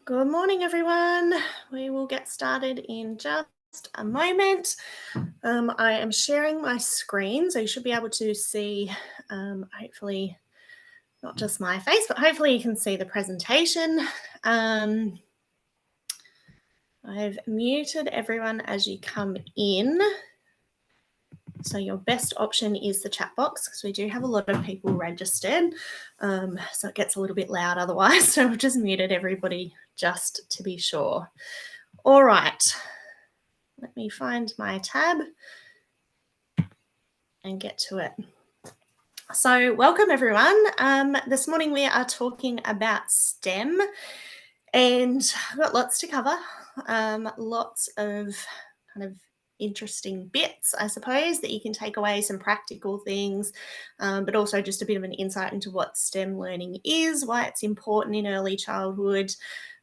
Good morning, everyone. We will get started in just a moment. I am sharing my screen, so you should be able to see, hopefully, not just my face, but hopefully you can see the presentation. I've muted everyone as you come in. So your best option is the chat box, because we do have a lot of people registered. So it gets a little bit loud otherwise. So I've just muted everybody just to be sure. All right. Let me find my tab and get to it. So welcome, everyone. This morning we are talking about STEM, and I've got lots to cover, lots of kind of interesting bits, I suppose, that you can take away, some practical things, but also just a bit of an insight into what STEM learning is, why it's important in early childhood,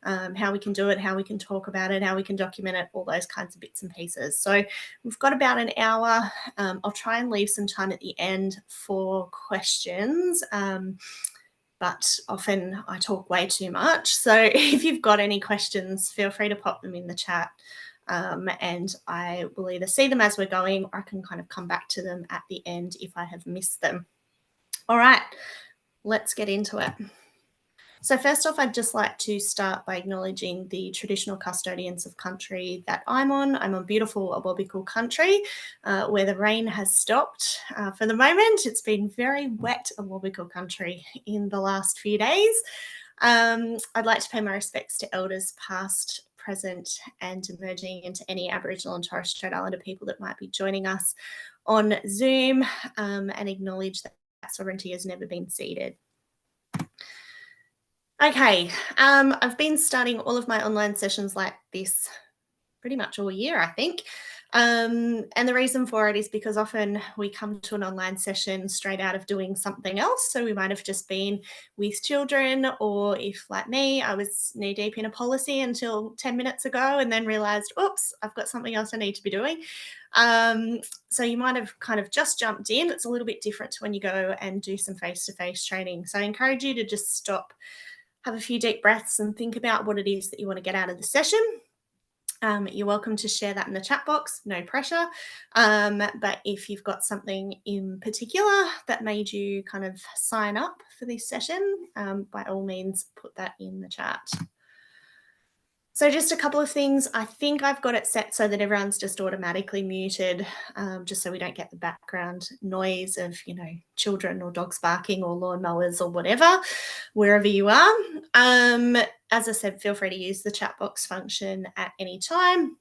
how we can do it, how we can talk about it, how we can document it, all those kinds of bits and pieces. So we've got about an hour. I'll try and leave some time at the end for questions. But often I talk way too much. So if you've got any questions, feel free to pop them in the chat. And I will either see them as we're going, or I can kind of come back to them at the end if I have missed them. All right, let's get into it. So first off, I'd just like to start by acknowledging the traditional custodians of country that I'm on. I'm on beautiful Awabakal country, where the rain has stopped. For the moment, it's been very wet Awabakal country in the last few days. I'd like to pay my respects to elders past, present, and emerging, into any Aboriginal and Torres Strait Islander people that might be joining us on Zoom, and acknowledge that sovereignty has never been ceded. Okay, I've been starting all of my online sessions like this pretty much all year, I think. And the reason for it is because often we come to an online session straight out of doing something else. So we might have just been with children, or if, like me, I was knee deep in a policy until 10 minutes ago and then realized, oops, I've got something else I need to be doing. So you might have kind of just jumped in. It's a little bit different to when you go and do some face-to-face training. So I encourage you to just stop, have a few deep breaths, and think about what it is that you want to get out of the session. You're welcome to share that in the chat box, no pressure. But if you've got something in particular that made you kind of sign up for this session, by all means, put that in the chat. So just a couple of things. I think I've got it set so that everyone's just automatically muted, just so we don't get the background noise of, children or dogs barking or lawnmowers or whatever, wherever you are. As I said, feel free to use the chat box function at any time.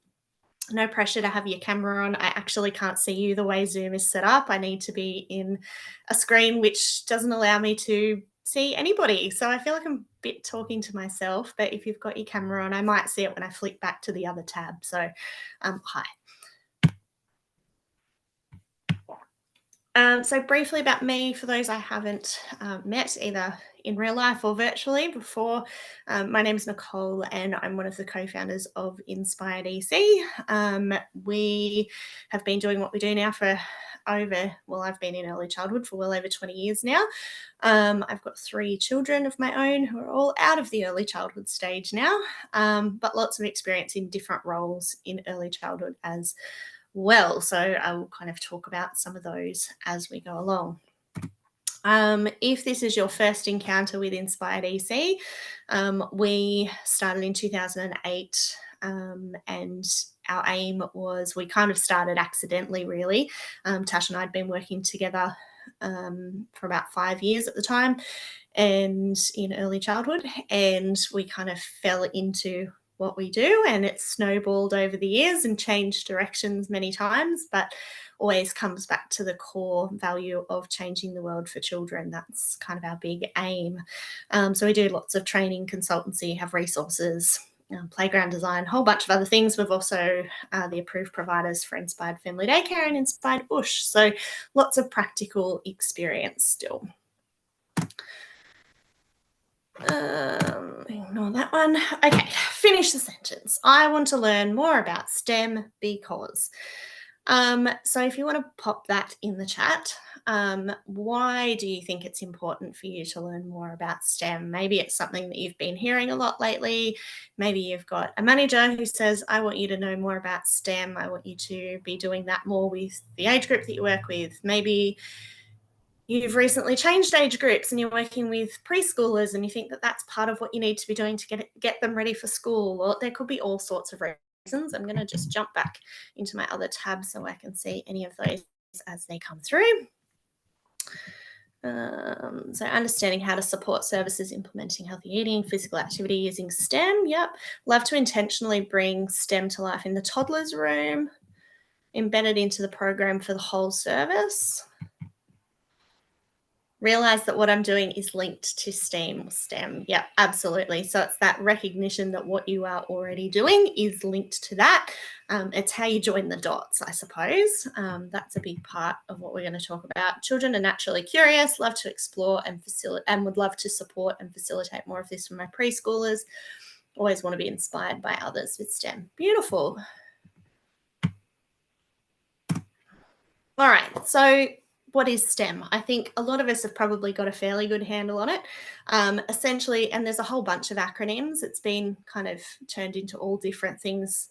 No pressure to have your camera on. I actually can't see you the way Zoom is set up. I need to be in a screen which doesn't allow me to see anybody. So I feel like I'm a bit talking to myself, but if you've got your camera on, I might see it when I flick back to the other tab. So hi. So briefly about me, for those I haven't met either in real life or virtually before, my name is Nicole and I'm one of the co-founders of Inspired EC. We have been doing what we do now for I've been in early childhood for well over 20 years now. I've got 3 children of my own who are all out of the early childhood stage now, but lots of experience in different roles in early childhood as well. So I will kind of talk about some of those as we go along. If this is your first encounter with Inspired EC, we started in 2008, and our aim was, we kind of started accidentally, really. Tash and I had been working together for about 5 years at the time, and in early childhood, and we kind of fell into what we do, and it snowballed over the years and changed directions many times, but always comes back to the core value of changing the world for children. That's kind of our big aim. So we do lots of training, consultancy, have resources, playground design, a whole bunch of other things. We've also the approved providers for Inspired Family Daycare and Inspired Bush. So lots of practical experience still. Ignore that one. Okay, finish the sentence. I want to learn more about STEM because. So if you want to pop that in the chat, why do you think it's important for you to learn more about STEM? Maybe it's something that you've been hearing a lot lately. Maybe you've got a manager who says, I want you to know more about STEM. I want you to be doing that more with the age group that you work with. Maybe you've recently changed age groups and you're working with preschoolers and you think that that's part of what you need to be doing to get them ready for school, or there could be all sorts of reasons. I'm going to just jump back into my other tab so I can see any of those as they come through. So understanding how to support services implementing healthy eating, physical activity using STEM. Yep. Love to intentionally bring STEM to life in the toddler's room, embedded into the program for the whole service. Realize that what I'm doing is linked to STEM. Yep, absolutely. So it's that recognition that what you are already doing is linked to that. It's how you join the dots, I suppose. That's a big part of what we're going to talk about. Children are naturally curious, love to explore and would love to support and facilitate more of this for my preschoolers. Always want to be inspired by others with STEM. Beautiful. All right, so what is STEM? I think a lot of us have probably got a fairly good handle on it. Essentially, and there's a whole bunch of acronyms. It's been kind of turned into all different things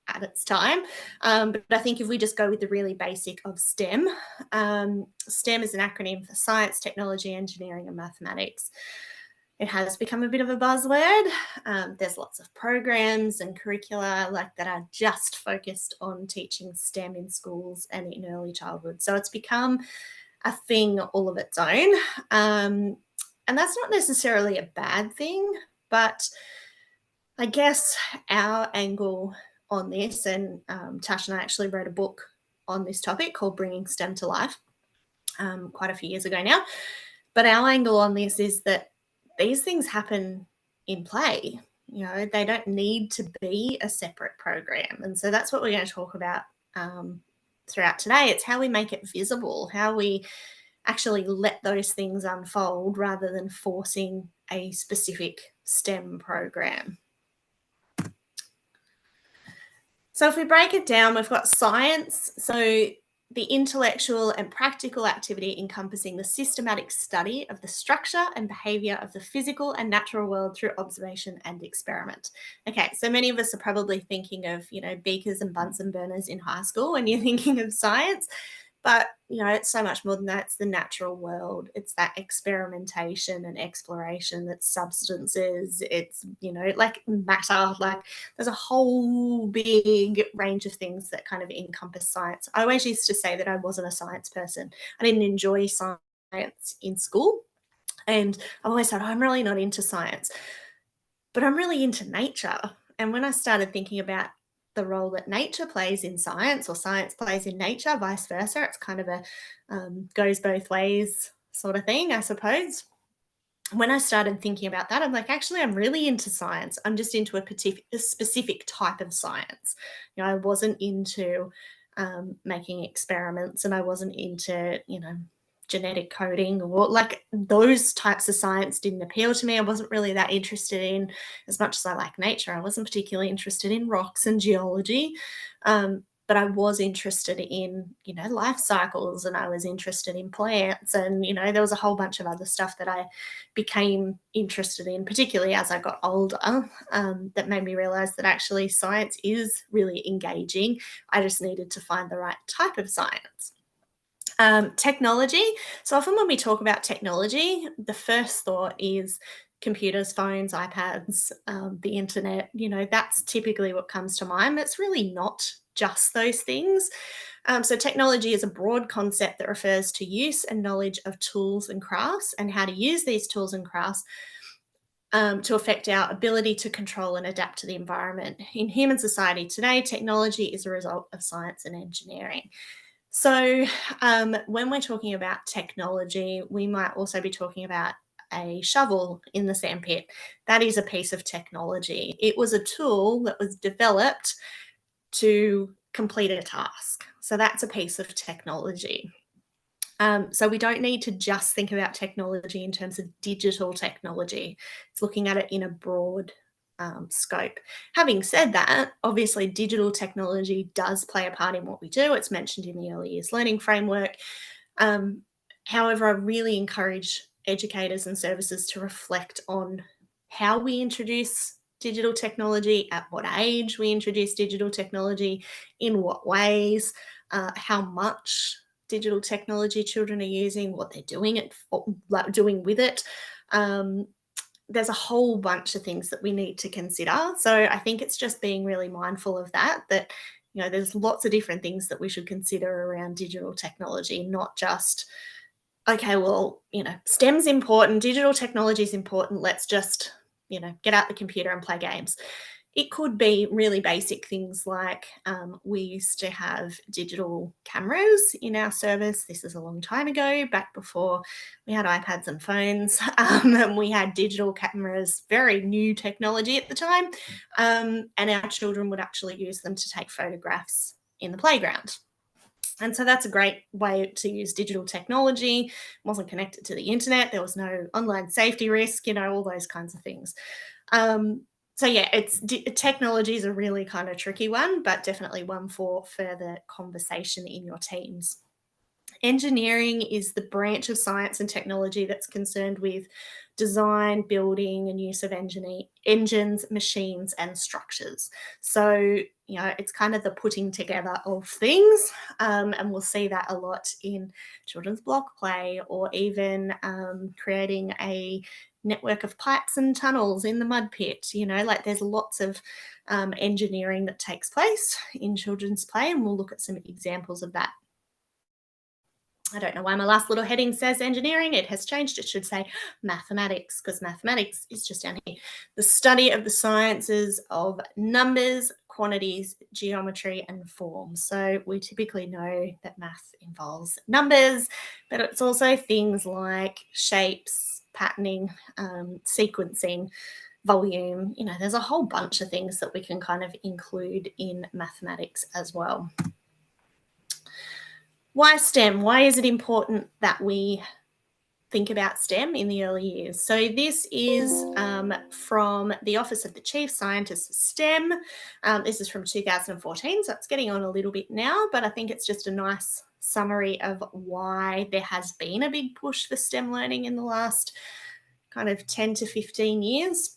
at its time. But I think if we just go with the really basic of STEM, STEM is an acronym for science, technology, engineering, and mathematics. It has become a bit of a buzzword. There's lots of programs and curricula like that are just focused on teaching STEM in schools and in early childhood. So it's become a thing all of its own. And that's not necessarily a bad thing, but I guess our angle on this, and Tash and I actually wrote a book on this topic called Bringing STEM to Life quite a few years ago now. But our angle on this is that these things happen in play. You know, they don't need to be a separate program. And so that's what we're going to talk about throughout today. It's how we make it visible, how we actually let those things unfold rather than forcing a specific STEM program. So if we break it down, we've got science. So the intellectual and practical activity encompassing the systematic study of the structure and behavior of the physical and natural world through observation and experiment. Okay, so many of us are probably thinking of, you know, beakers and Bunsen burners in high school when you're thinking of science. But, you know, it's so much more than that. It's the natural world. It's that experimentation and exploration. That's substances. It's, you know, like matter. Like there's a whole big range of things that kind of encompass science. I always used to say that I wasn't a science person. I didn't enjoy science in school. And I always thought, oh, I'm really not into science. But I'm really into nature. And when I started thinking about the role that nature plays in science or science plays in nature, vice versa, it's kind of a goes both ways sort of thing, I suppose. When I started thinking about that, I'm like, actually, I'm really into science. I'm just into a specific type of science. You know, I wasn't into making experiments, and I wasn't into, genetic coding or like those types of science didn't appeal to me. I wasn't really that interested in, as much as I like nature, I wasn't particularly interested in rocks and geology. But I was interested in, life cycles, and I was interested in plants, and, there was a whole bunch of other stuff that I became interested in, particularly as I got older, that made me realize that actually science is really engaging. I just needed to find the right type of science. Technology. So often when we talk about technology, the first thought is computers, phones, iPads, the internet. That's typically what comes to mind. It's really not just those things. So technology is a broad concept that refers to use and knowledge of tools and crafts, and how to use these tools and crafts to affect our ability to control and adapt to the environment. In human society today, technology is a result of science and engineering. So, when we're talking about technology, we might also be talking about a shovel in the sandpit. That is a piece of technology. It was a tool that was developed to complete a task. So, that's a piece of technology. So we don't need to just think about technology in terms of digital technology. It's looking at it in a broad scope. Having said that, obviously digital technology does play a part in what we do. It's mentioned in the early years learning framework. Um, However, I really encourage educators and services to reflect on how we introduce digital technology, at what age we introduce digital technology, in what ways, how much digital technology children are using, what they're doing with it. There's a whole bunch of things that we need to consider. So I think it's just being really mindful of that, there's lots of different things that we should consider around digital technology, not just, okay, well, STEM's important, digital technology is important, let's just, get out the computer and play games. It could be really basic things like we used to have digital cameras in our service. This is a long time ago, back before we had iPads and phones. And we had digital cameras, very new technology at the time. And our children would actually use them to take photographs in the playground. And so that's a great way to use digital technology. It wasn't connected to the internet. There was no online safety risk, all those kinds of things. So yeah, technology is a really kind of tricky one, but definitely one for further conversation in your teams. Engineering is the branch of science and technology that's concerned with design, building, and use of engines, machines, and structures. So, it's kind of the putting together of things. And we'll see that a lot in children's block play, or even creating a network of pipes and tunnels in the mud pit. There's lots of engineering that takes place in children's play, and we'll look at some examples of that. I don't know why my last little heading says engineering. It has changed. It should say mathematics, because mathematics is just down here. The study of the sciences of numbers, quantities, geometry, and forms. So we typically know that math involves numbers, but it's also things like shapes, patterning, sequencing, volume. There's a whole bunch of things that we can kind of include in mathematics as well. Why STEM? Why is it important that we think about STEM in the early years? So this is from the Office of the Chief Scientist of STEM. This is from 2014, so it's getting on a little bit now, but I think it's just a nice summary of why there has been a big push for STEM learning in the last kind of 10 to 15 years.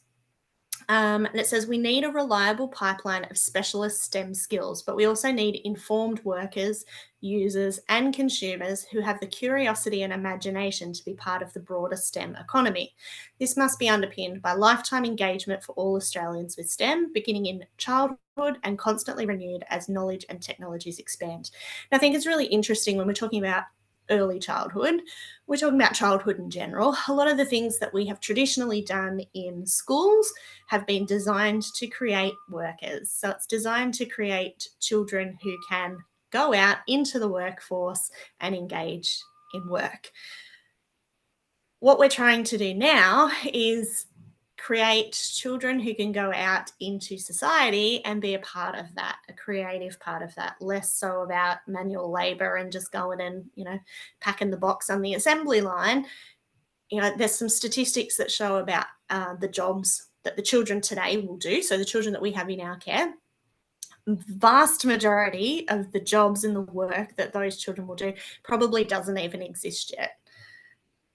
And it says we need a reliable pipeline of specialist STEM skills, but we also need informed workers, users, and consumers who have the curiosity and imagination to be part of the broader STEM economy. This must be underpinned by lifetime engagement for all Australians with STEM, beginning in childhood and constantly renewed as knowledge and technologies expand. And I think it's really interesting when we're talking about early childhood. We're talking about childhood in general. A lot of the things that we have traditionally done in schools have been designed to create workers. So it's designed to create children who can go out into the workforce and engage in work. What we're trying to do now is create children who can go out into society and be a part of that, a creative part of that, less so about manual labor and just going and, packing the box on the assembly line. There's some statistics that show about the jobs that the children today will do. So the children that we have in our care, vast majority of the jobs and the work that those children will do probably doesn't even exist yet.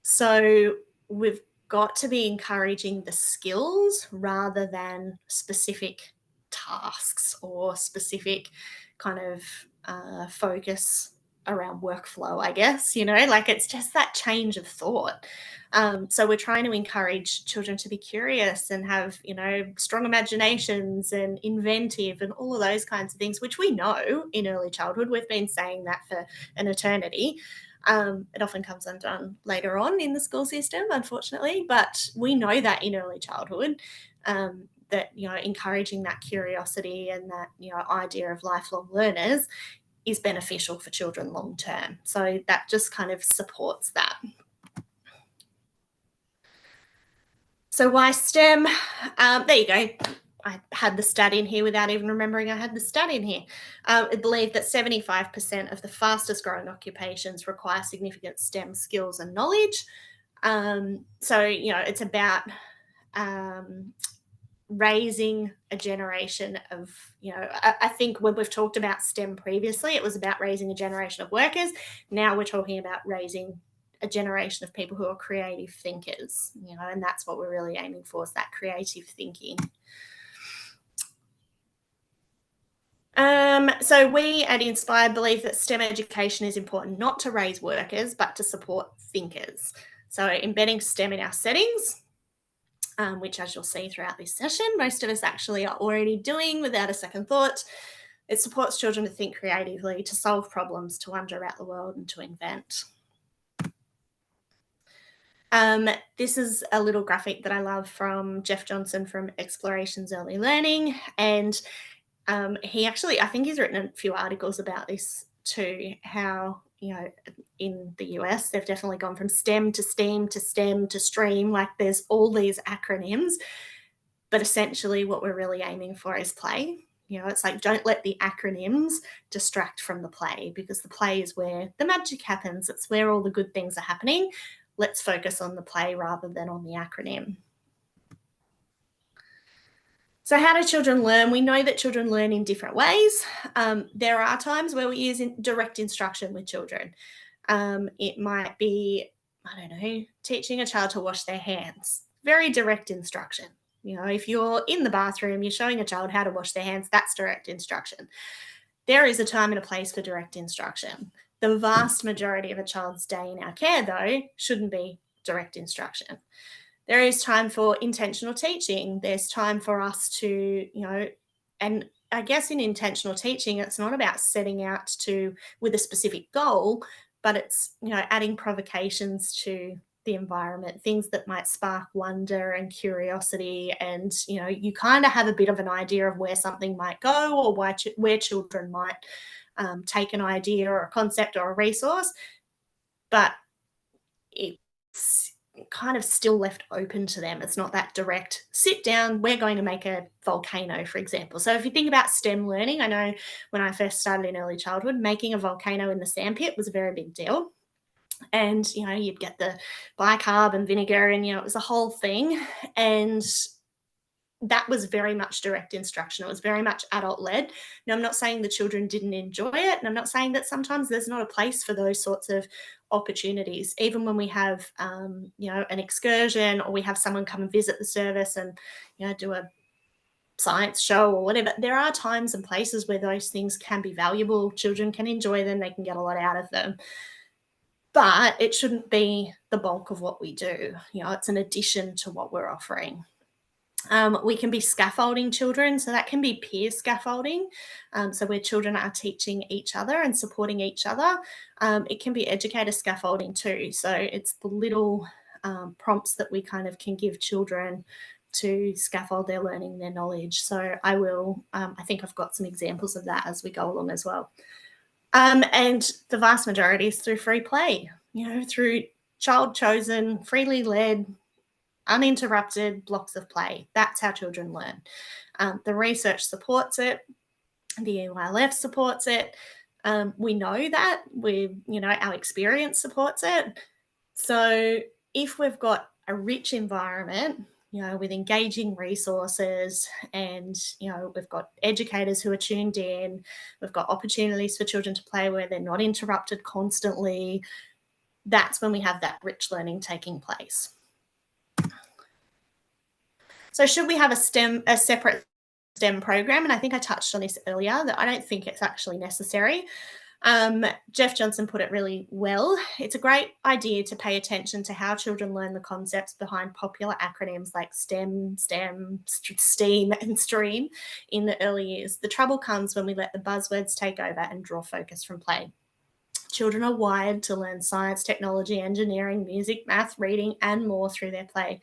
So we've got to be encouraging the skills rather than specific tasks or specific kind of focus around workflow, I guess, like it's just that change of thought. So we're trying to encourage children to be curious and have, strong imaginations and inventive and all of those kinds of things, which we know in early childhood. We've been saying that for an eternity. It often comes undone later on in the school system, unfortunately, but we know that in early childhood, that, encouraging that curiosity and that, idea of lifelong learners is beneficial for children long term. So that just kind of supports that. So why STEM? There you go. I had the stat in here without even remembering I had the stat in here. I believe that 75% of the fastest growing occupations require significant STEM skills and knowledge. So, it's about raising a generation of, I think when we've talked about STEM previously, it was about raising a generation of workers. Now we're talking about raising a generation of people who are creative thinkers, and that's what we're really aiming for, is that creative thinking. So we at Inspired believe that STEM education is important not to raise workers, but to support thinkers. So embedding STEM in our settings, which, as you'll see throughout this session, most of us actually are already doing without a second thought. It supports children to think creatively, to solve problems, to wonder about the world, and to invent. This is a little graphic that I love from Jeff Johnson from Explorations Early Learning. And he actually, I think he's written a few articles about this too, how, in the US, they've definitely gone from STEM to STEAM to STEM to STREAM. Like there's all these acronyms, but essentially what we're really aiming for is play. It's like, don't let the acronyms distract from the play, because the play is where the magic happens. It's where all the good things are happening. Let's focus on the play rather than on the acronym. So how do children learn? We know that children learn in different ways. There are times where we use direct instruction with children. It might be, I don't know, teaching a child to wash their hands. Very direct instruction. If you're in the bathroom, you're showing a child how to wash their hands, that's direct instruction. There is a time and a place for direct instruction. The vast majority of a child's day in our care, though, shouldn't be direct instruction. There is time for intentional teaching. There's time for us to, and I guess in intentional teaching, it's not about setting out with a specific goal, but it's, adding provocations to the environment, things that might spark wonder and curiosity. And, you kind of have a bit of an idea of where something might go, or where children might take an idea or a concept or a resource, but it's kind of still left open to them. It's not that direct, sit down, we're going to make a volcano, for example. So if you think about STEM learning, I know when I first started in early childhood, making a volcano in the sandpit was a very big deal. And, you'd get the bicarb and vinegar and, it was a whole thing. And that was very much direct instruction. It was very much adult led. Now, I'm not saying the children didn't enjoy it. And I'm not saying that sometimes there's not a place for those sorts of opportunities. Even when we have, an excursion, or we have someone come and visit the service and, do a science show or whatever, there are times and places where those things can be valuable. Children can enjoy them. They can get a lot out of them. But it shouldn't be the bulk of what we do. It's an addition to what we're offering. We can be scaffolding children, so that can be peer scaffolding, so where children are teaching each other and supporting each other. It can be educator scaffolding too, so it's the little prompts that we kind of can give children to scaffold their learning, their knowledge. So I think I've got some examples of that as we go along as well. And the vast majority is through free play, through child chosen, freely led uninterrupted blocks of play. That's how children learn. The research supports it. The EYLF supports it. We know that our experience supports it. So if we've got a rich environment, with engaging resources, and we've got educators who are tuned in, we've got opportunities for children to play where they're not interrupted constantly, that's when we have that rich learning taking place. So should we have a separate STEM program? And I think I touched on this earlier, that I don't think it's actually necessary. Jeff Johnson put it really well. It's a great idea to pay attention to how children learn the concepts behind popular acronyms like STEM, STEAM, and STREAM in the early years. The trouble comes when we let the buzzwords take over and draw focus from play. Children are wired to learn science, technology, engineering, music, math, reading, and more through their play.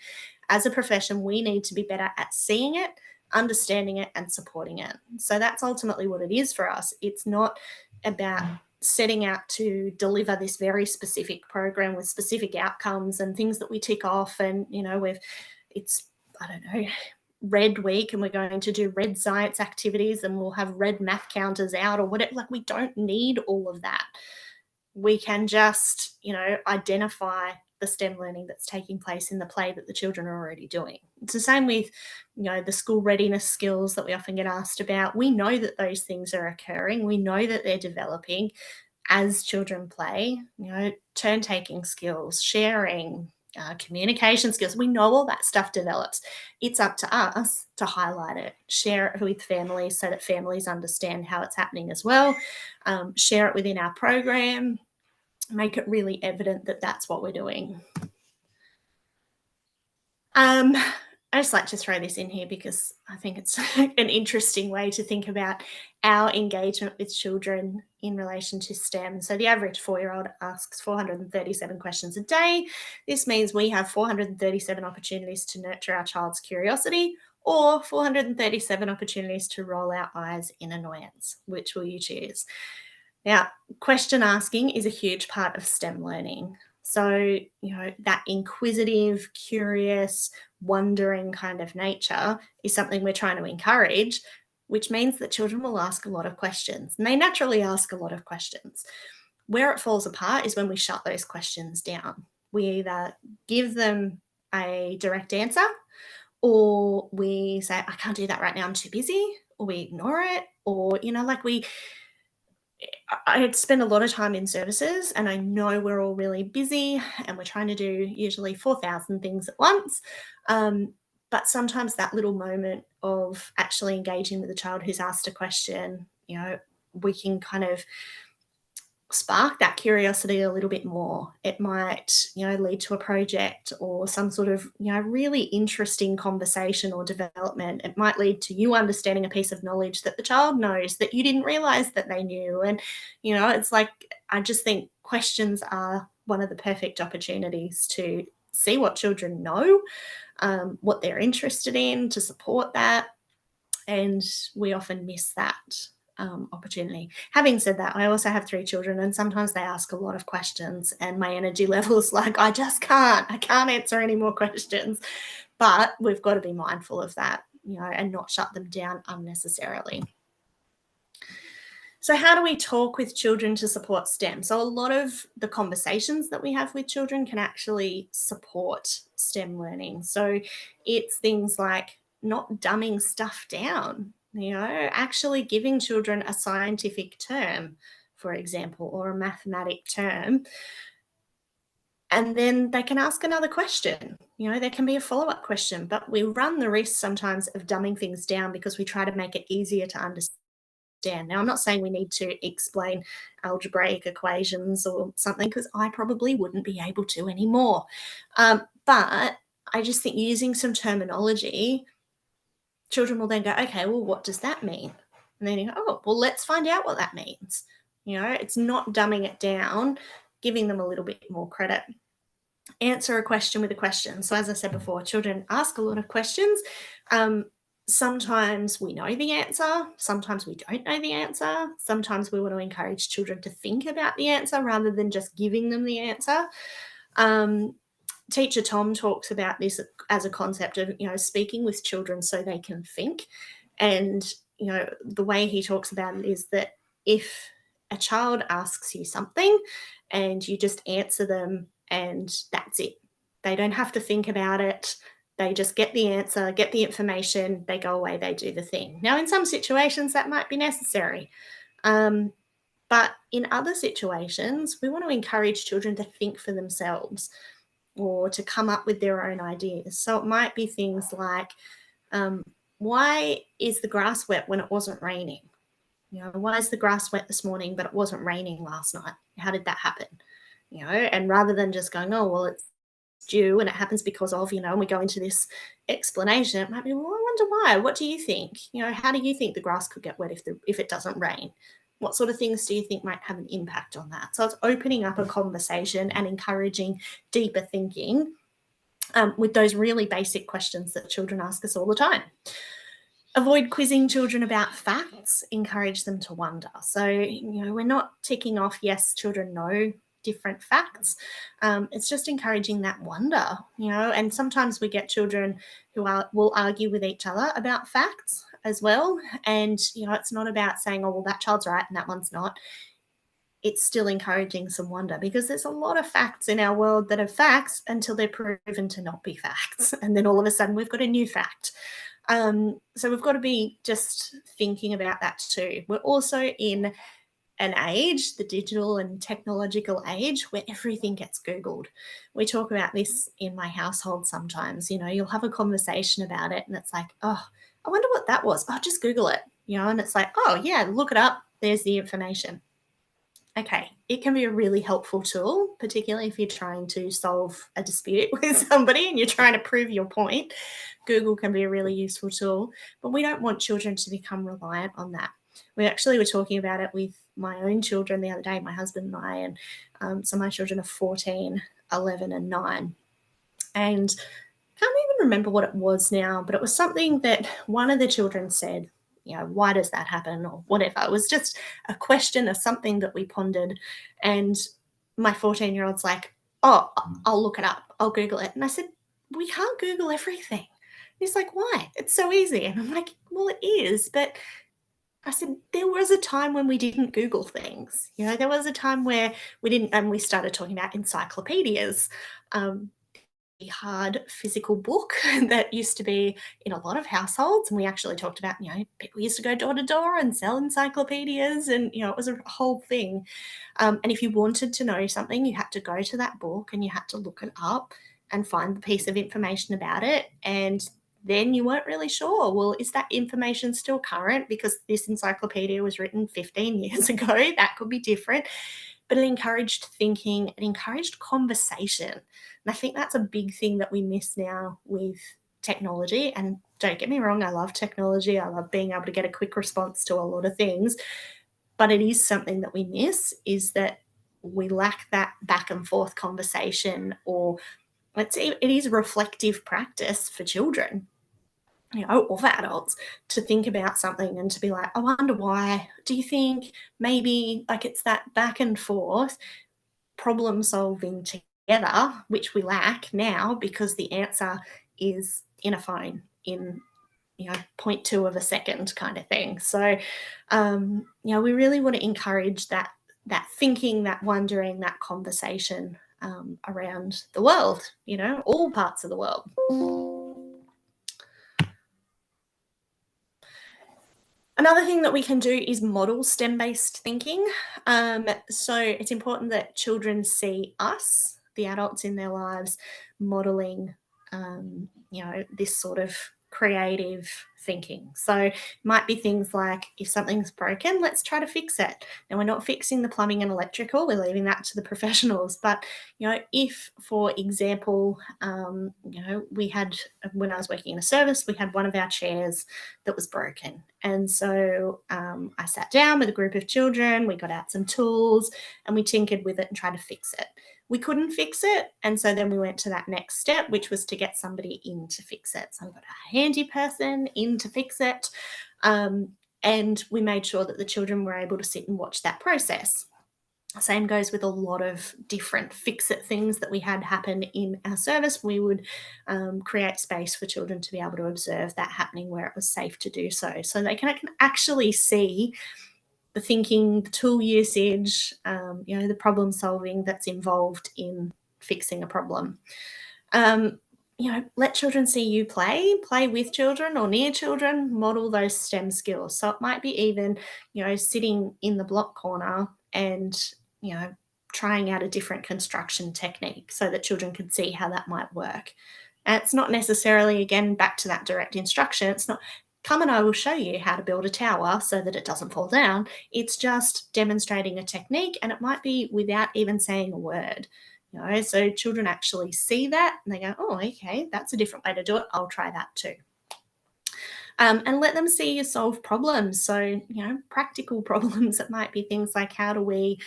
As a profession, we need to be better at seeing it, understanding it, and supporting it. So that's ultimately what it is for us. It's not about setting out to deliver this very specific program with specific outcomes and things that we tick off. And, it's, I don't know, red week and we're going to do red science activities and we'll have red math counters out or whatever. Like, we don't need all of that. We can just, identify the STEM learning that's taking place in the play that the children are already doing. It's the same with, the school readiness skills that we often get asked about. We know that those things are occurring. We know that they're developing as children play, turn taking skills, sharing, communication skills. We know all that stuff develops. It's up to us to highlight it, share it with families so that families understand how it's happening as well, share it within our program, make it really evident that that's what we're doing. I just like to throw this in here because I think it's an interesting way to think about our engagement with children in relation to STEM. So the average 4-year-old asks 437 questions a day. This means we have 437 opportunities to nurture our child's curiosity, or 437 opportunities to roll our eyes in annoyance. Which will you choose? Now, question asking is a huge part of STEM learning. So, that inquisitive, curious, wondering kind of nature is something we're trying to encourage, which means that children will ask a lot of questions, and they naturally ask a lot of questions. Where it falls apart is when we shut those questions down. We either give them a direct answer, or we say, I can't do that right now, I'm too busy, or we ignore it, or, I spend a lot of time in services, and I know we're all really busy and we're trying to do usually 4,000 things at once. But sometimes that little moment of actually engaging with a child who's asked a question, we can kind of spark that curiosity a little bit more. It might, lead to a project or some sort of, really interesting conversation or development. It might lead to you understanding a piece of knowledge that the child knows that you didn't realize that they knew. And, it's like, I just think questions are one of the perfect opportunities to see what children know, what they're interested in, to support that. And we often miss that opportunity. Having said that, I also have 3 children, and sometimes they ask a lot of questions, and my energy level is like, I can't answer any more questions. But we've got to be mindful of that, and not shut them down unnecessarily. So how do we talk with children to support STEM? So a lot of the conversations that we have with children can actually support STEM learning. So it's things like not dumbing stuff down, actually giving children a scientific term, for example, or a mathematic term. And then they can ask another question. There can be a follow-up question, but we run the risk sometimes of dumbing things down because we try to make it easier to understand. Now, I'm not saying we need to explain algebraic equations or something, because I probably wouldn't be able to anymore. But I just think using some terminology, children will then go, okay, well, what does that mean? And then you go, oh, well, let's find out what that means. It's not dumbing it down, giving them a little bit more credit. Answer a question with a question. So as I said before, children ask a lot of questions. Sometimes we know the answer, sometimes we don't know the answer. Sometimes we want to encourage children to think about the answer rather than just giving them the answer. Teacher Tom talks about this as a concept of, speaking with children so they can think. And, the way he talks about it is that if a child asks you something and you just answer them and that's it, they don't have to think about it. They just get the answer, get the information, they go away, they do the thing. Now, in some situations, that might be necessary. But in other situations, we want to encourage children to think for themselves or to come up with their own ideas. So it might be things like, why is the grass wet when it wasn't raining? Why is the grass wet this morning, but it wasn't raining last night? How did that happen? And rather than just going, oh, well, it's due and it happens because of, and we go into this explanation, it might be, well, I wonder why. What do you think? How do you think the grass could get wet if it doesn't rain? What sort of things do you think might have an impact on that? So it's opening up a conversation and encouraging deeper thinking with those really basic questions that children ask us all the time. Avoid quizzing children about facts, encourage them to wonder. So, we're not ticking off, yes, children know different facts. It's just encouraging that wonder, and sometimes we get children who will argue with each other about facts as well. And, it's not about saying, oh, well, that child's right and that one's not. It's still encouraging some wonder because there's a lot of facts in our world that are facts until they're proven to not be facts. And then all of a sudden we've got a new fact. So we've got to be just thinking about that too. We're also in an age, the digital and technological age, where everything gets Googled. We talk about this in my household sometimes. You'll have a conversation about it and it's like, oh, I wonder what that was. Oh, just Google it, and it's like, oh, yeah, look it up. There's the information. Okay, it can be a really helpful tool, particularly if you're trying to solve a dispute with somebody and you're trying to prove your point. Google can be a really useful tool, but we don't want children to become reliant on that. We actually were talking about it with my own children the other day, my husband and I, and so my children are 14, 11, and 9. And I can't even remember what it was now, but it was something that one of the children said, why does that happen or whatever. It was just a question of something that we pondered. And my 14-year-old's like, oh, I'll look it up. I'll Google it. And I said, we can't Google everything. He's like, why? It's so easy. And I'm like, well, it is. But I said, there was a time when we didn't Google things. There was a time where we didn't, and we started talking about encyclopedias. Hard physical book that used to be in a lot of households, and we actually talked about people used to go door to door and sell encyclopedias, and it was a whole thing. And if you wanted to know something, you had to go to that book and you had to look it up and find the piece of information about it, and then you weren't really sure, well, is that information still current because this encyclopedia was written 15 years ago? That could be different. But it encouraged thinking, it encouraged conversation. And I think that's a big thing that we miss now with technology. And don't get me wrong, I love technology. I love being able to get a quick response to a lot of things. But it is something that we miss, is that we lack that back and forth conversation, or it is reflective practice for children, or for adults, to think about something and to be like, I wonder why. Do you think maybe, like, it's that back and forth problem solving together, which we lack now because the answer is in a phone in 0.2 of a second kind of thing. So we really want to encourage that thinking, that wondering, that conversation around the world, all parts of the world. Another thing that we can do is model STEM-based thinking. So it's important that children see us, the adults in their lives, modeling, this sort of creative thinking. So it might be things like, if something's broken, let's try to fix it. Now, we're not fixing the plumbing and electrical, we're leaving that to the professionals. But, if, for example, we had, when I was working in a service, we had one of our chairs that was broken. And so I sat down with a group of children, we got out some tools and we tinkered with it and tried to fix it. We couldn't fix it. And so then we went to that next step, which was to get somebody in to fix it. So we got a handy person in to fix it. And we made sure that the children were able to sit and watch that process. Same goes with a lot of different fix-it things that we had happen in our service. We would create space for children to be able to observe that happening where it was safe to do so. So they can actually see the thinking, the tool usage, the problem solving that's involved in fixing a problem. Let children see you play with children or near children, model those STEM skills. So it might be even, sitting in the block corner and, trying out a different construction technique so that children can see how that might work. And it's not necessarily, again, back to that direct instruction. It's not, come and I will show you how to build a tower so that it doesn't fall down. It's just demonstrating a technique, and it might be without even saying a word. So children actually see that and they go, oh, okay, that's a different way to do it. I'll try that too. And let them see you solve problems. So, practical problems. It might be things like, how do we,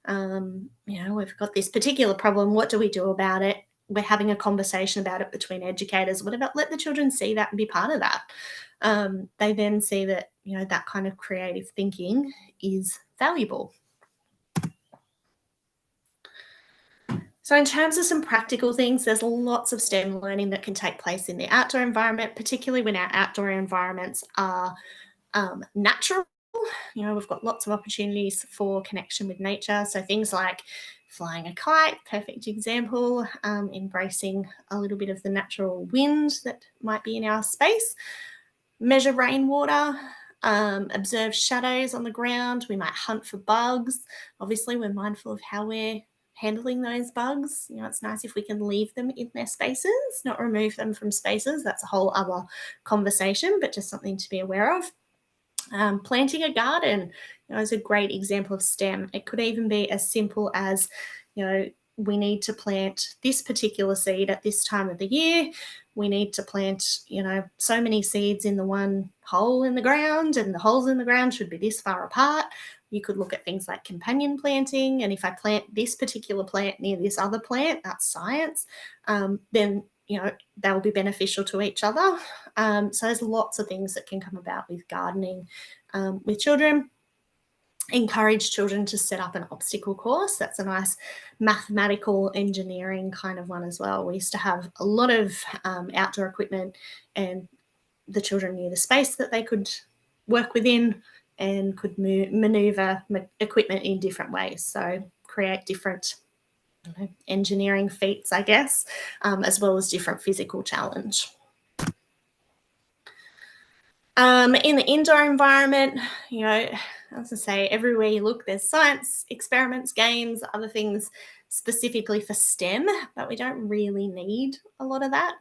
we've got this particular problem. What do we do about it? We're having a conversation about it between educators. Whatever. Let the children see that and be part of that. They then see that, that kind of creative thinking is valuable. So in terms of some practical things, there's lots of STEM learning that can take place in the outdoor environment, particularly when our outdoor environments are natural. We've got lots of opportunities for connection with nature. So things like flying a kite, perfect example, embracing a little bit of the natural wind that might be in our space, measure rainwater, observe shadows on the ground. We might hunt for bugs. Obviously, we're mindful of how we're handling those bugs. It's nice if we can leave them in their spaces, not remove them from spaces. That's a whole other conversation, but just something to be aware of. Planting a garden is a great example of STEM. It could even be as simple as, we need to plant this particular seed at this time of the year. We need to plant, so many seeds in the one hole in the ground, and the holes in the ground should be this far apart. You could look at things like companion planting. And if I plant this particular plant near this other plant, that's science, then, they'll be beneficial to each other. So there's lots of things that can come about with gardening with children. Encourage children to set up an obstacle course. That's a nice mathematical engineering kind of one as well. We used to have a lot of outdoor equipment, and the children knew the space that they could work within and could maneuver equipment in different ways. So create different engineering feats, I guess, as well as different physical challenge. In the indoor environment, as I say, everywhere you look, there's science, experiments, games, other things specifically for STEM, but we don't really need a lot of that.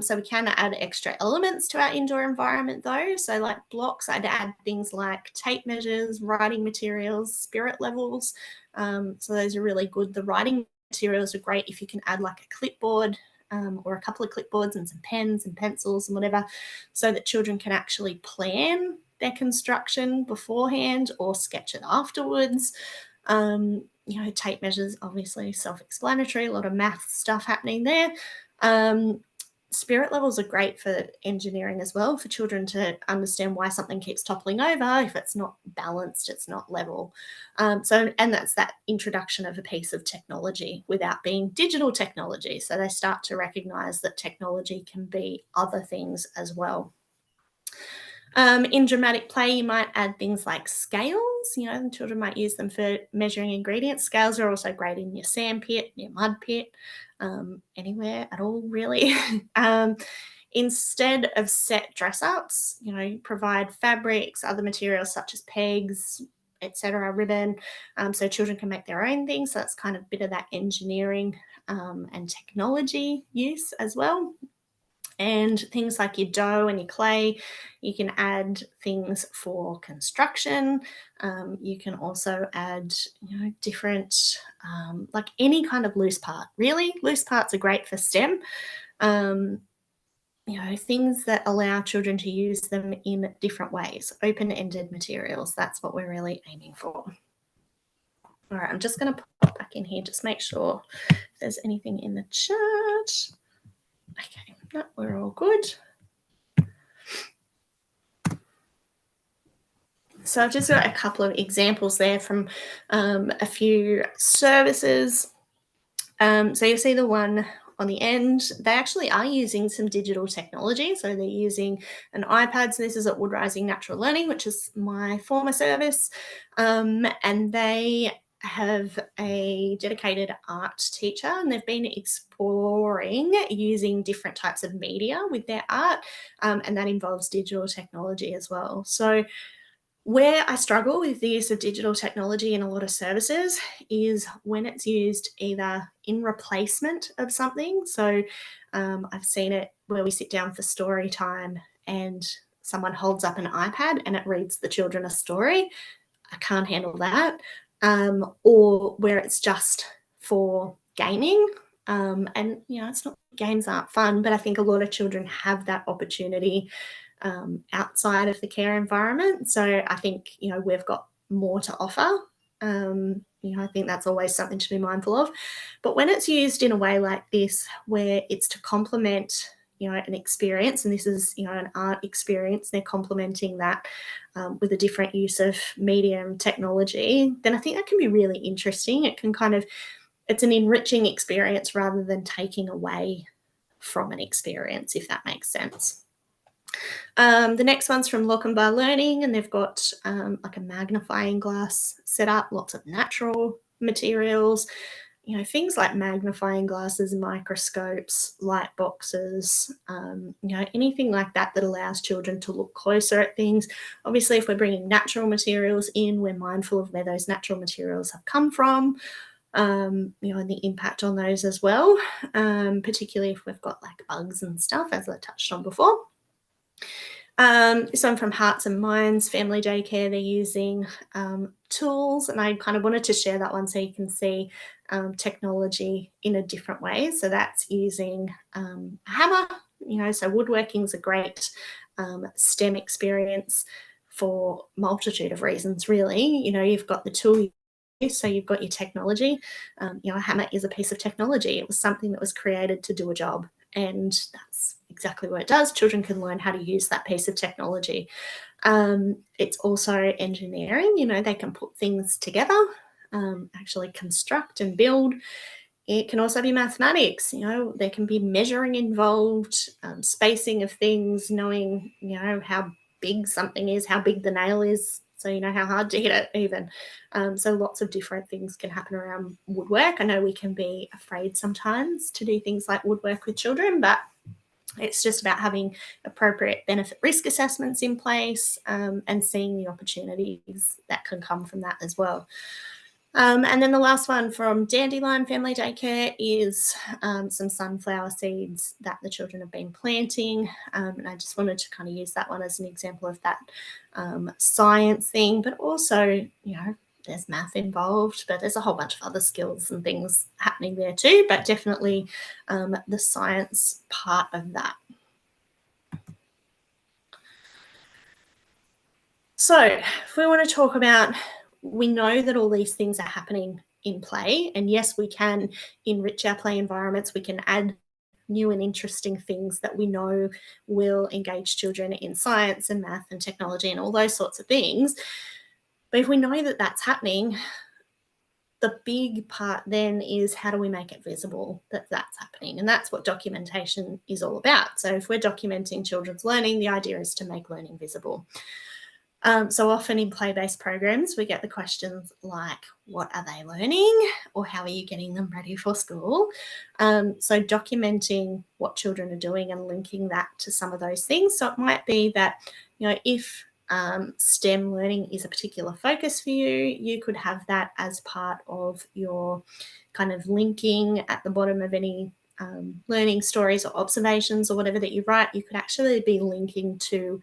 So we can add extra elements to our indoor environment though. So like blocks, I'd add things like tape measures, writing materials, spirit levels. So those are really good. The writing materials are great if you can add like a clipboard or a couple of clipboards and some pens and pencils and whatever, so that children can actually plan their construction beforehand or sketch it afterwards. Tape measures, obviously self-explanatory, a lot of math stuff happening there. Spirit levels are great for engineering as well, for children to understand why something keeps toppling over. If it's not balanced, it's not level. And that's that introduction of a piece of technology without being digital technology. So they start to recognize that technology can be other things as well. In dramatic play, you might add things like scales. The children might use them for measuring ingredients. Scales are also great in your sand pit, your mud pit, anywhere at all, really. Instead of set dress ups, provide fabrics, other materials such as pegs, etc., ribbon, so children can make their own things. So that's kind of a bit of that engineering and technology use as well. And things like your dough and your clay, you can add things for construction. You can also add, different, like any kind of loose part. Really, loose parts are great for STEM. Things that allow children to use them in different ways. Open-ended materials, that's what we're really aiming for. All right, I'm just going to pop back in here, just make sure if there's anything in the chat. Okay, no, we're all good. So I've just got a couple of examples there from a few services. So you'll see the one on the end, they actually are using some digital technology. So they're using an iPad. So this is at Wood Rising Natural Learning, which is my former service. And they have a dedicated art teacher, and they've been exploring using different types of media with their art. And that involves digital technology as well. So where I struggle with the use of digital technology in a lot of services is when it's used either in replacement of something. So I've seen it where we sit down for story time and someone holds up an iPad and it reads the children a story. I can't handle that. Or where it's just for gaming. And, it's not, games aren't fun, but I think a lot of children have that opportunity outside of the care environment. So I think, we've got more to offer. I think that's always something to be mindful of. But when it's used in a way like this, where it's to complement, an experience, and this is, an art experience, they're complementing that with a different use of medium technology, then I think that can be really interesting. It can it's an enriching experience rather than taking away from an experience, if that makes sense. The next one's from Lochinvar Learning, and they've got like a magnifying glass set up, lots of natural materials, things like magnifying glasses, microscopes, light boxes, anything like that that allows children to look closer at things. Obviously, if we're bringing natural materials in, we're mindful of where those natural materials have come from, and the impact on those as well, particularly if we've got like bugs and stuff, as I touched on before. This one from Hearts and Minds Family Daycare, they're using tools, and I kind of wanted to share that one so you can see technology in a different way. So that's using a hammer, so woodworking is a great STEM experience for multitude of reasons, really. You've got the tool, so you've got your technology. A hammer is a piece of technology. It was something that was created to do a job, and that's exactly what it does. Children can learn how to use that piece of technology. It's also engineering. They can put things together, actually construct and build. It can also be mathematics. There can be measuring involved, spacing of things, knowing, how big something is, how big the nail is, so you know how hard to hit it even. So lots of different things can happen around woodwork. I know we can be afraid sometimes to do things like woodwork with children, but it's just about having appropriate benefit risk assessments in place, and seeing the opportunities that can come from that as well. And then the last one from Dandelion Family Daycare is some sunflower seeds that the children have been planting. And I just wanted to kind of use that one as an example of that science thing, but also, there's math involved, but there's a whole bunch of other skills and things happening there too, but definitely the science part of that. So if we want to talk about, we know that all these things are happening in play, and yes, we can enrich our play environments. We can add new and interesting things that we know will engage children in science and math and technology and all those sorts of things. But if we know that that's happening, the big part then is how do we make it visible that that's happening? And that's what documentation is all about. So if we're documenting children's learning, the idea is to make learning visible. So often in play-based programs, we get the questions like, what are they learning? Or how are you getting them ready for school? So documenting what children are doing and linking that to some of those things. So it might be that, if STEM learning is a particular focus for you, you could have that as part of your kind of linking at the bottom of any learning stories or observations or whatever that you write. You could actually be linking to,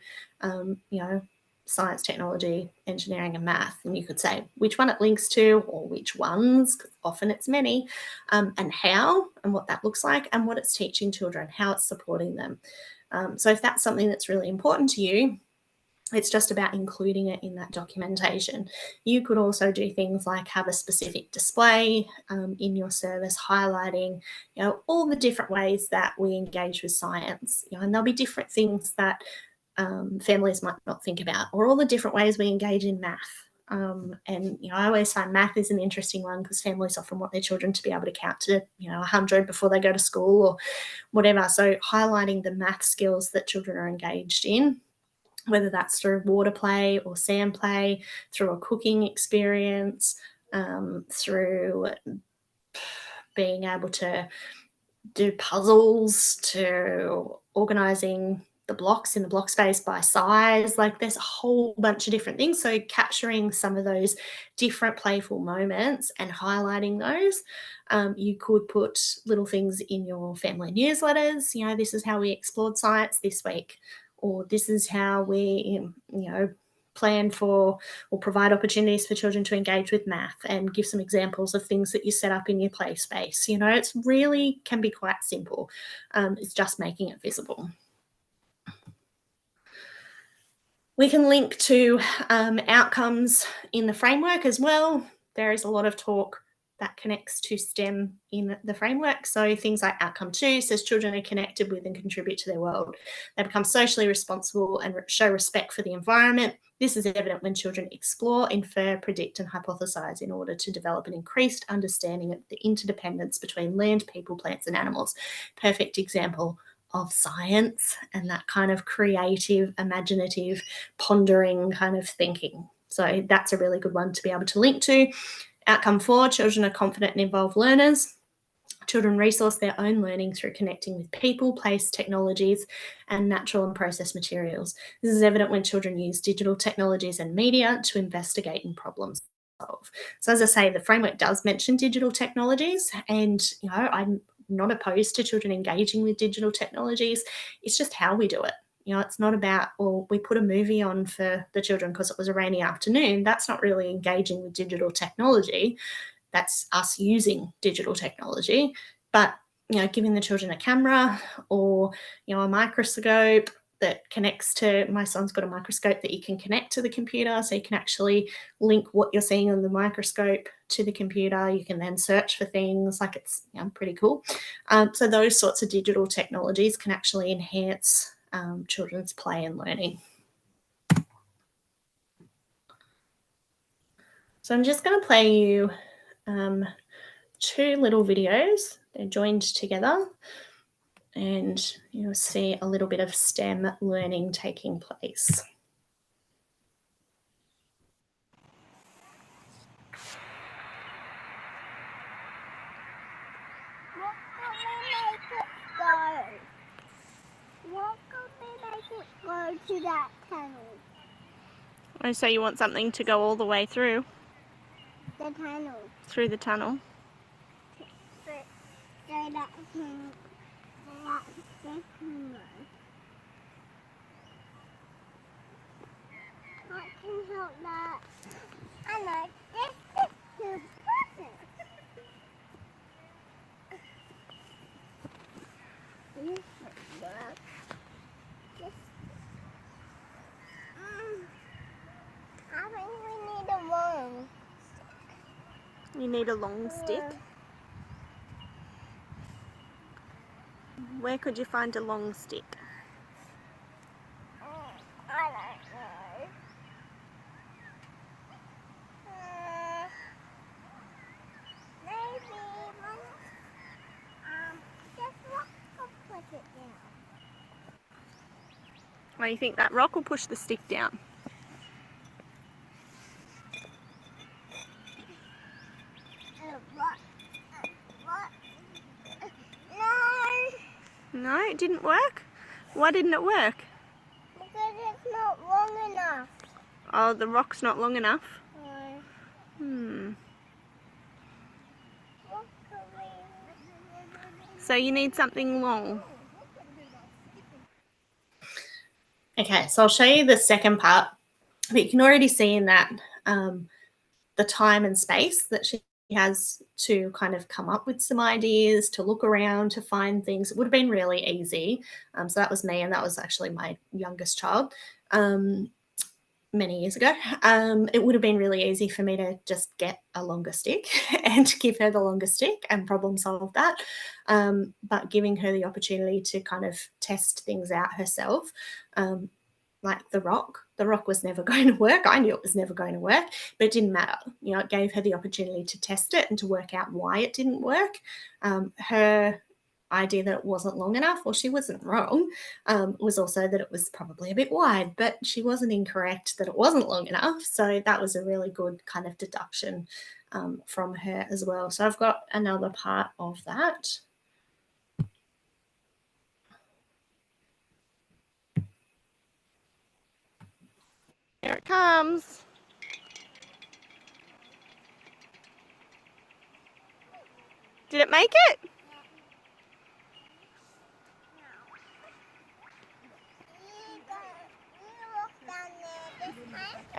science, technology, engineering, and math. And you could say which one it links to or which ones, because often it's many, and how and what that looks like and what it's teaching children, how it's supporting them. So if that's something that's really important to you, it's just about including it in that documentation. You could also do things like have a specific display in your service highlighting, all the different ways that we engage with science. And there'll be different things that families might not think about, or all the different ways we engage in math. And I always find math is an interesting one because families often want their children to be able to count to 100 before they go to school or whatever. So highlighting the math skills that children are engaged in, whether that's through water play or sand play, through a cooking experience, through being able to do puzzles, to organizing the blocks in the block space by size. Like there's a whole bunch of different things. So capturing some of those different playful moments and highlighting those. You could put little things in your family newsletters. This is how we explored science this week, or this is how we plan for or provide opportunities for children to engage with math, and give some examples of things that you set up in your play space. It's really can be quite simple. It's just making it visible. We can link to outcomes in the framework as well. There is a lot of talk that connects to STEM in the framework. So things like outcome 2 says children are connected with and contribute to their world. They become socially responsible and show respect for the environment. This is evident when children explore, infer, predict, and hypothesize in order to develop an increased understanding of the interdependence between land, people, plants, and animals. Perfect example of science and that kind of creative, imaginative, pondering kind of thinking. So that's a really good one to be able to link to. Outcome 4, children are confident and involved learners. Children resource their own learning through connecting with people, place, technologies, and natural and processed materials. This is evident when children use digital technologies and media to investigate and problem solve. So as I say, the framework does mention digital technologies, and I'm not opposed to children engaging with digital technologies. It's just how we do it. It's not about, well, we put a movie on for the children because it was a rainy afternoon. That's not really engaging with digital technology. That's us using digital technology. But, giving the children a camera or, a microscope that connects to, my son's got a microscope that you can connect to the computer. So you can actually link what you're seeing on the microscope to the computer. You can then search for things. Like it's pretty cool. So those sorts of digital technologies can actually enhance children's play and learning. So I'm just going to play you 2 little videos. They're joined together, and you'll see a little bit of STEM learning taking place. What can we make it go to that tunnel? Oh, so you want something to go all the way through? The tunnel. Through the tunnel? So that can go. What can help that? I know. This is the button. This would work. I think we need a long stick. You need a long stick? Where could you find a long stick? I don't know. Maybe just rock or put it down. Well, you think that rock will push the stick down? No, it didn't work? Why didn't it work? Because it's not long enough. Oh, the rock's not long enough? No. So you need something long. Okay, so I'll show you the second part. But you can already see in that the time and space that she has to kind of come up with some ideas, to look around, to find things. It would have been really easy. So that was me, and that was actually my youngest child many years ago. It would have been really easy for me to just get a longer stick and give her the longer stick and problem solve that. But giving her the opportunity to kind of test things out herself like the rock. The rock was never going to work. I knew it was never going to work, but it didn't matter. It gave her the opportunity to test it and to work out why it didn't work. Her idea that it wasn't long enough, well, she wasn't wrong, was also that it was probably a bit wide, but she wasn't incorrect that it wasn't long enough. So that was a really good kind of deduction from her as well. So I've got another part of that. Here it comes. Did it make it?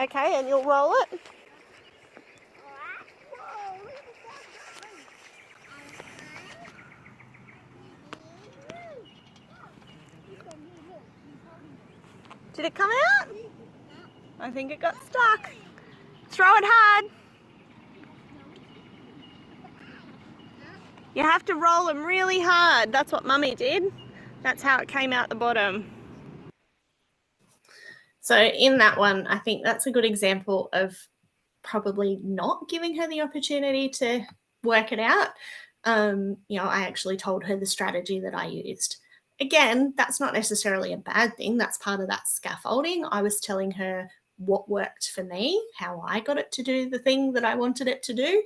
Okay, and you'll roll it. Did it come out? I think it got stuck. Throw it hard. You have to roll them really hard. That's what Mummy did. That's how it came out the bottom. So in that one, I think that's a good example of probably not giving her the opportunity to work it out. I actually told her the strategy that I used. Again, that's not necessarily a bad thing. That's part of that scaffolding. I was telling her what worked for me, how I got it to do the thing that I wanted it to do.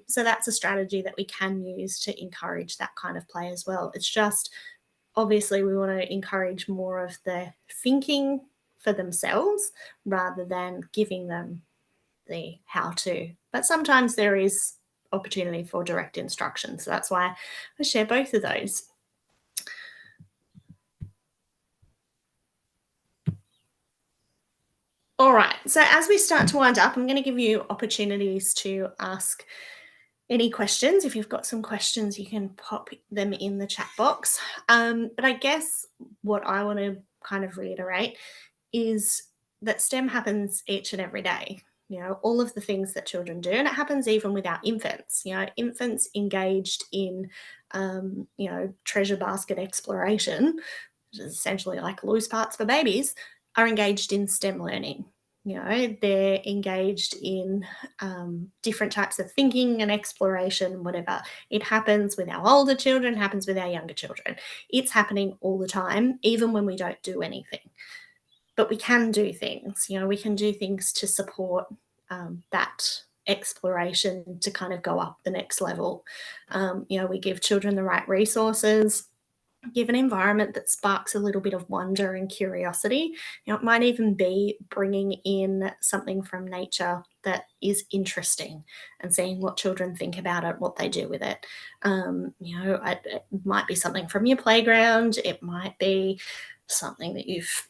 So that's a strategy that we can use to encourage that kind of play as well. It's just, obviously, we want to encourage more of the thinking for themselves rather than giving them the how to. But sometimes there is opportunity for direct instruction. So that's why I share both of those. All right, so as we start to wind up, I'm going to give you opportunities to ask any questions. If you've got some questions, you can pop them in the chat box. But I guess what I want to kind of reiterate is that STEM happens each and every day. All of the things that children do, and it happens even with our infants. Infants engaged in, treasure basket exploration, which is essentially like loose parts for babies, are engaged in STEM learning. They're engaged in different types of thinking and exploration, whatever. It happens with our older children, happens with our younger children. It's happening all the time, even when we don't do anything. But we can do things. We can do things to support that exploration to kind of go up the next level. We give children the right resources, give an environment that sparks a little bit of wonder and curiosity. It might even be bringing in something from nature that is interesting and seeing what children think about it, what they do with it. It might be something from your playground. It might be something that you've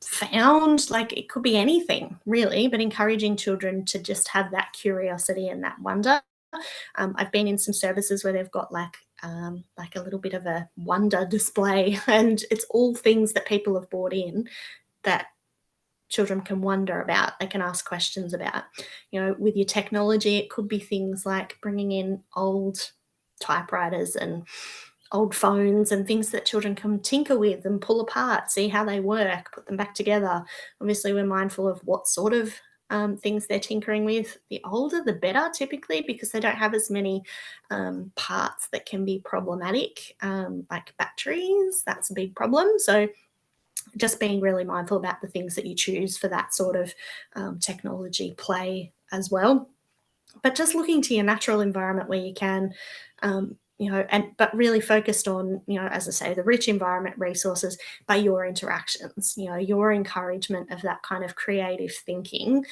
found. Like, it could be anything really, but encouraging children to just have that curiosity and that wonder. I've been in some services where they've got like a little bit of a wonder display, and it's all things that people have brought in that children can wonder about, they can ask questions about. With your technology, it could be things like bringing in old typewriters and old phones and things that children can tinker with and pull apart, see how they work, put them back together. Obviously, we're mindful of what sort of things they're tinkering with. The older, the better, typically, because they don't have as many parts that can be problematic, like batteries. That's a big problem. So just being really mindful about the things that you choose for that sort of technology play as well. But just looking to your natural environment where you can, but really focused on, as I say, the rich environment resources by your interactions. Your encouragement of that kind of creative thinking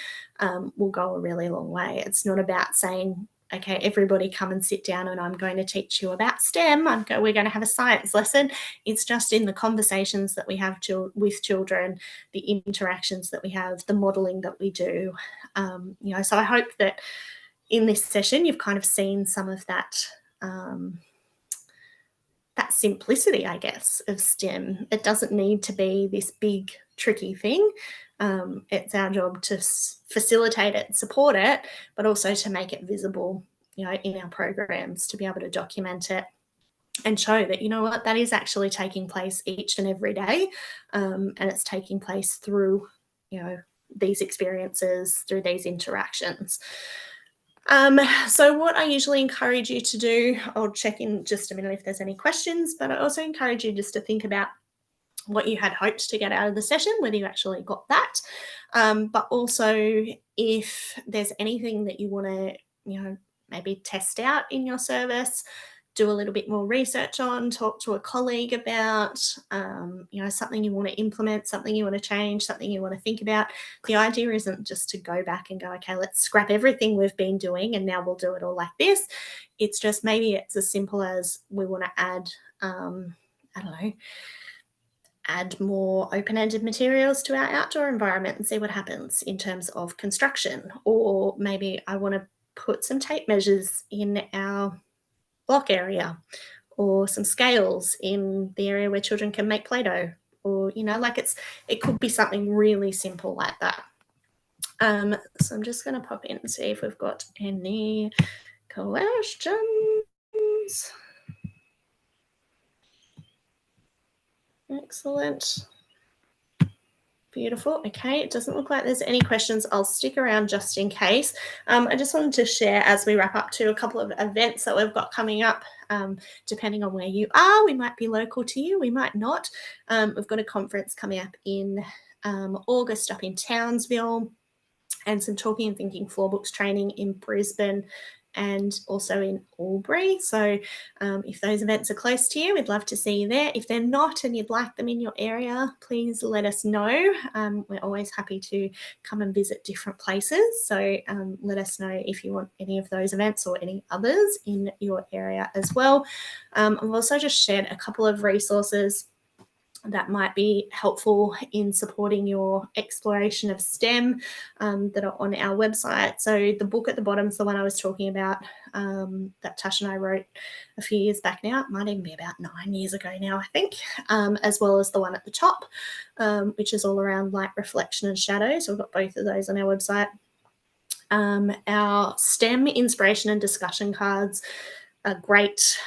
will go a really long way. It's not about saying, okay, everybody come and sit down and I'm going to teach you about STEM. We're going to have a science lesson. It's just in the conversations that we have with children, the interactions that we have, the modelling that we do. So I hope that in this session you've kind of seen some of that that simplicity, I guess, of STEM. It doesn't need to be this big, tricky thing. It's our job to facilitate it, support it, but also to make it visible, in our programs, to be able to document it and show that, you know what, that is actually taking place each and every day, and it's taking place through, you know, these experiences, through these interactions. So what I usually encourage you to do, I'll check in just a minute if there's any questions, but I also encourage you just to think about what you had hoped to get out of the session, whether you actually got that, but also if there's anything that you want to, you know, maybe test out in your service, do a little bit more research on, talk to a colleague about, you know, something you want to implement, something you want to change, something you want to think about. The idea isn't just to go back and go, okay, let's scrap everything we've been doing and now we'll do it all like this. It's just maybe it's as simple as we want to add, I don't know, add more open-ended materials to our outdoor environment and see what happens in terms of construction. Or maybe I want to put some tape measures in our block area, or some scales in the area where children can make Play-Doh, or, you know, like it could be something really simple like that. So I'm just going to pop in and see if we've got any questions. Excellent. Beautiful. Okay, it doesn't look like there's any questions. I'll stick around just in case. I just wanted to share as we wrap up to a couple of events that we've got coming up. Depending on where you are, we might be local to you, we might not. We've got a conference coming up in August up in Townsville, and some talking and thinking floor books training in Brisbane and also in Albury. So if those events are close to you, we'd love to see you there. If they're not and you'd like them in your area, please let us know. We're always happy to come and visit different places. So let us know if you want any of those events or any others in your area as well. I've also just shared a couple of resources that might be helpful in supporting your exploration of STEM that are on our website. So the book at the bottom is the one I was talking about that Tash and I wrote a few years back now. It might even be about 9 years ago now, I think, as well as the one at the top, which is all around light, reflection and shadow. So we've got both of those on our website. Our STEM inspiration and discussion cards are great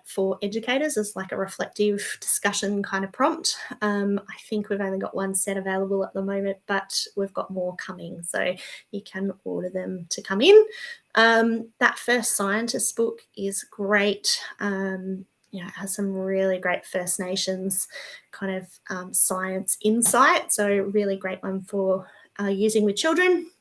for educators as like a reflective discussion kind of prompt. I think we've only got one set available at the moment, but we've got more coming, so you can order them to come in. That First Scientist book is great. You know, it has some really great First Nations kind of science insight, so really great one for using with children.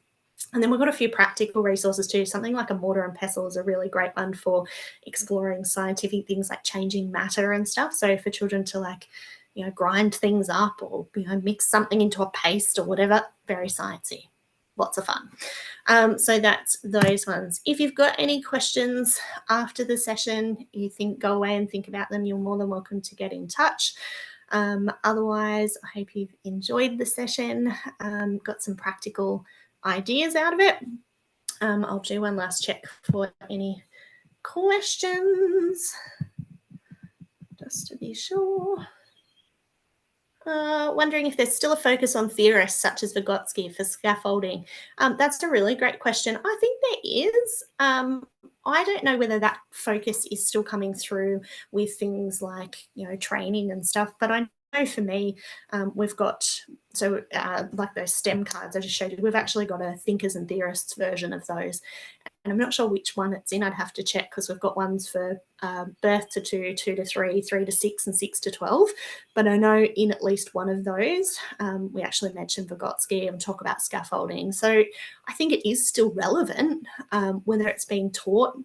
And then we've got a few practical resources too. Something like a mortar and pestle is a really great one for exploring scientific things like changing matter and stuff. So for children to, like, you know, grind things up or, you know, mix something into a paste or whatever, very sciencey. Lots of fun. So that's those ones. If you've got any questions after the session, you think go away and think about them, you're more than welcome to get in touch. Otherwise, I hope you've enjoyed the session, got some practical ideas out of it. I'll do one last check for any questions, just to be sure. Wondering if there's still a focus on theorists such as Vygotsky for scaffolding. That's a really great question. I think there is. I don't know whether that focus is still coming through with things like, you know, training and stuff, but I know for me, we've got, so like those STEM cards I just showed you, we've actually got a thinkers and theorists version of those. And I'm not sure which one it's in. I'd have to check because we've got ones for birth to 2, 2 to 3, 3 to 6 and 6 to 12. But I know in at least one of those, we actually mentioned Vygotsky and talk about scaffolding. So I think it is still relevant. Whether it's being taught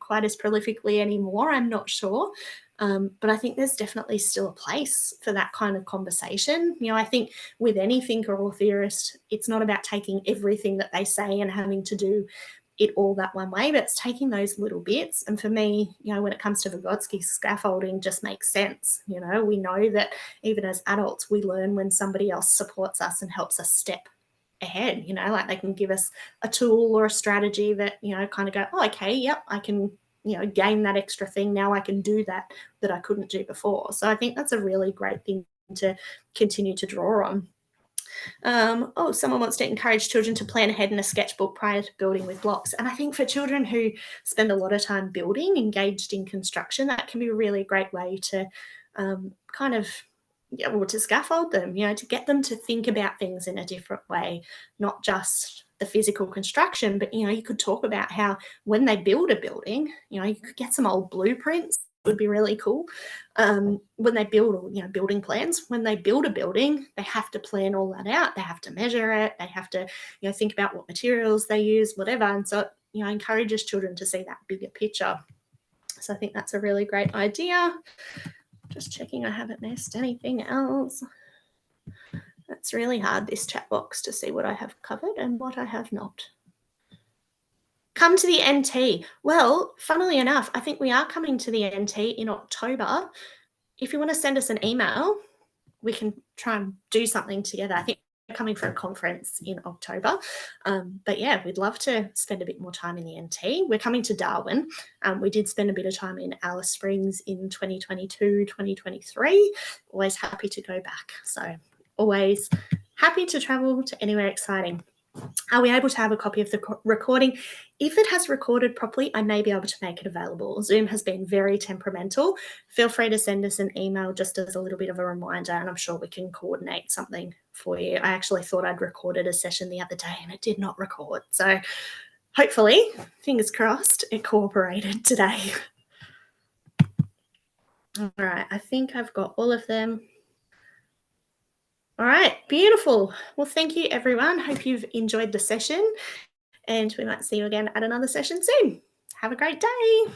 quite as prolifically anymore, I'm not sure. But I think there's definitely still a place for that kind of conversation. You know, I think with any thinker or theorist, it's not about taking everything that they say and having to do it all that one way, but it's taking those little bits. And for me, you know, when it comes to Vygotsky, scaffolding just makes sense. You know, we know that even as adults, we learn when somebody else supports us and helps us step ahead. You know, like they can give us a tool or a strategy that, you know, kind of go, oh, okay, yep, I can, you know, gain that extra thing. Now I can do that I couldn't do before. So I think that's a really great thing to continue to draw on. Someone wants to encourage children to plan ahead in a sketchbook prior to building with blocks. And I think for children who spend a lot of time building, engaged in construction, that can be a really great way to to scaffold them, to get them to think about things in a different way, not just the physical construction, but, you could talk about how when they build a building, you could get some old blueprints. Would be really cool. When they build, building plans, when they build a building, they have to plan all that out. They have to measure it. They have to, think about what materials they use, whatever. And so, encourages children to see that bigger picture. So I think that's a really great idea. Just checking I haven't missed anything else. It's really hard, this chat box, to see what I have covered and what I have not. Come to the NT. Well, funnily enough, I think we are coming to the NT in October. If you want to send us an email, we can try and do something together. I think we're coming for a conference in October. But yeah, we'd love to spend a bit more time in the NT. We're coming to Darwin. We did spend a bit of time in Alice Springs in 2022, 2023. Always happy to go back. So always happy to travel to anywhere exciting. Are we able to have a copy of the recording? If it has recorded properly, I may be able to make it available. Zoom has been very temperamental. Feel free to send us an email just as a little bit of a reminder, and I'm sure we can coordinate something for you. I actually thought I'd recorded a session the other day and it did not record. So hopefully, fingers crossed, it cooperated today. All right, I think I've got all of them. All right, beautiful. Well, thank you, everyone. Hope you've enjoyed the session, and we might see you again at another session soon. Have a great day.